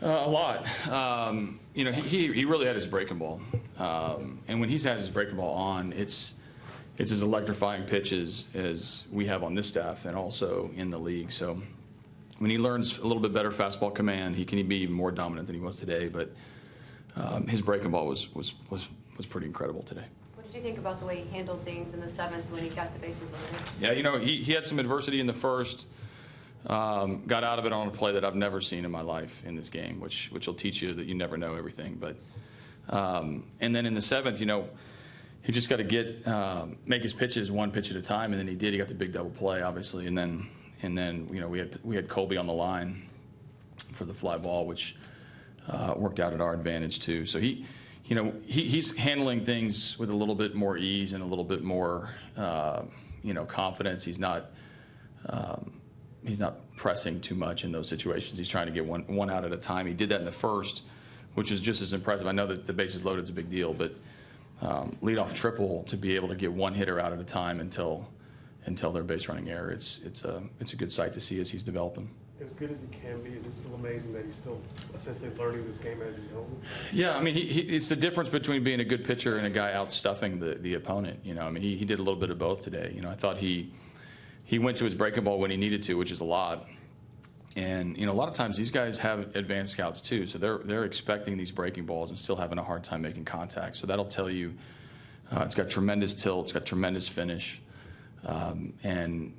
A lot. He really had his breaking ball. And when he has his breaking ball on, it's as electrifying pitches as we have on this staff and also in the league. So when he learns a little bit better fastball command, he can be even more dominant than he was today. But his breaking ball was pretty incredible today. What did you think about the way he handled things in the seventh when he got the bases loaded? Yeah, he had some adversity in the first. Got out of it on a play that I've never seen in my life in this game, which will teach you that you never know everything. But and then in the seventh, he just got to make his pitches one pitch at a time, and then he did. He got the big double play, obviously, and then we had Colby on the line for the fly ball, which worked out at our advantage too. So he's handling things with a little bit more ease and a little bit more confidence. He's not pressing too much in those situations. He's trying to get one out at a time. He did that in the first, which is just as impressive. I know that the bases loaded is a big deal, but leadoff triple to be able to get one hitter out at a time until their base running error, it's a good sight to see as he's developing. As good as he can be, is it still amazing that he's still essentially learning this game as he's going? Yeah, I mean, it's the difference between being a good pitcher and a guy out stuffing the opponent. I mean, he did a little bit of both today. I thought he went to his breaking ball when he needed to, which is a lot. And a lot of times these guys have advanced scouts too, so they're expecting these breaking balls and still having a hard time making contact. So that'll tell you it's got tremendous tilt, it's got tremendous finish, and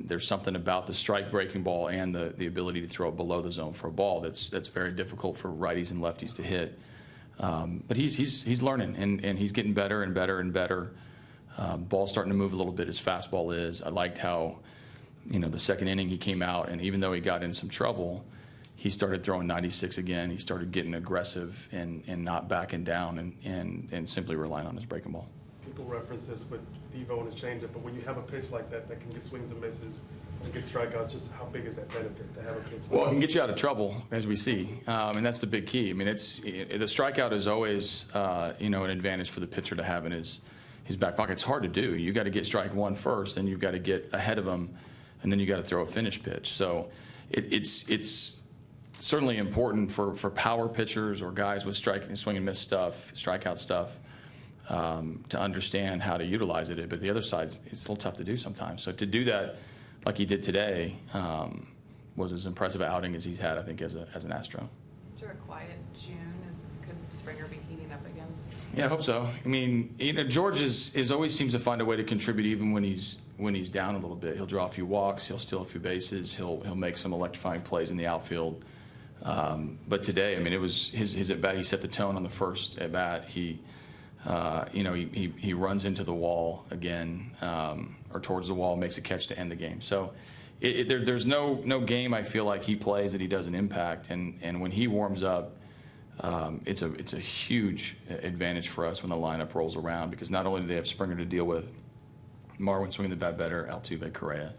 there's something about the strike breaking ball and the ability to throw it below the zone for a ball that's very difficult for righties and lefties to hit. But he's learning and he's getting better and better and better. Ball's starting to move a little bit. His fastball is. I liked how, the second inning he came out, and even though he got in some trouble, he started throwing 96 again. He started getting aggressive and not backing down and simply relying on his breaking ball. People reference this with Devo and his changeup, but when you have a pitch like that can get swings and misses and get strikeouts, just how big is that benefit to have a pitch like Well, it can get you out of trouble, as we see, and that's the big key. I mean, the strikeout is always, an advantage for the pitcher to have in his back pocket. It's hard to do. You got to get strike one first, then you've got to get ahead of him, and then you got to throw a finish pitch. So it's certainly important for power pitchers or guys with swing and miss stuff, strikeout stuff, to understand how to utilize it. But the other side, it's a little tough to do sometimes. So to do that like he did today was as impressive an outing as he's had, I think, as an Astro. After a quiet June, could Springer be heating up again? Yeah, I hope so. I mean, George is always seems to find a way to contribute even when he's down a little bit. He'll draw a few walks, he'll steal a few bases, he'll make some electrifying plays in the outfield. But today, I mean, it was his at bat. He set the tone on the first at bat. He runs into the wall again, or towards the wall, makes a catch to end the game. So there's no game I feel like he plays that he doesn't impact. And when he warms up, it's a huge advantage for us when the lineup rolls around, because not only do they have Springer to deal with, Marwin swinging the bat better, Altuve, Correa.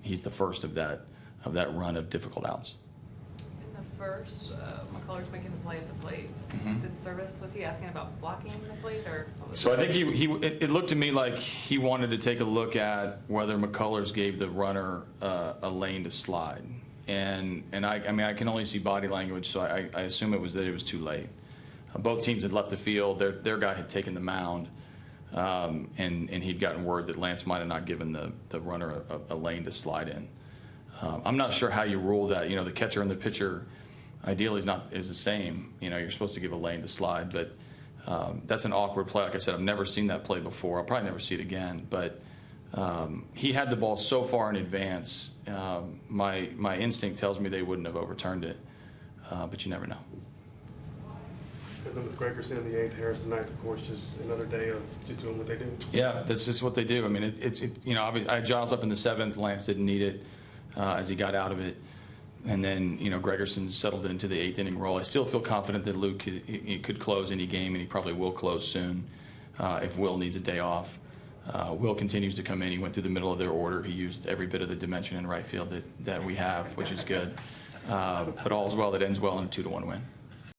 He's the first of that run of difficult outs. In the first, McCullers making the play at the plate. Mm-hmm. Did Service, was he asking about blocking the plate, or? So I think it looked to me like he wanted to take a look at whether McCullers gave the runner a lane to slide. And I can only see body language, so I assume it was too late. Both teams had left the field. Their guy had taken the mound, and he'd gotten word that Lance might have not given the runner a lane to slide in. I'm not sure how you rule that. The catcher and the pitcher ideally is the same. You're supposed to give a lane to slide, but that's an awkward play. Like I said, I've never seen that play before. I'll probably never see it again, but he had the ball so far in advance. My instinct tells me they wouldn't have overturned it, but you never know. And then with Gregerson in the 8th, Harris the 9th, of course, just another day of just doing what they do. Yeah, that's just what they do. I mean, obviously I had Giles up in the 7th. Lance didn't need it as he got out of it. And then, Gregerson settled into the 8th inning role. I still feel confident that Luke could close any game, and he probably will close soon if Will needs a day off. Will continues to come in. He went through the middle of their order. He used every bit of the dimension in right field that we have, which is good. But all's well that ends well in a 2-1 win.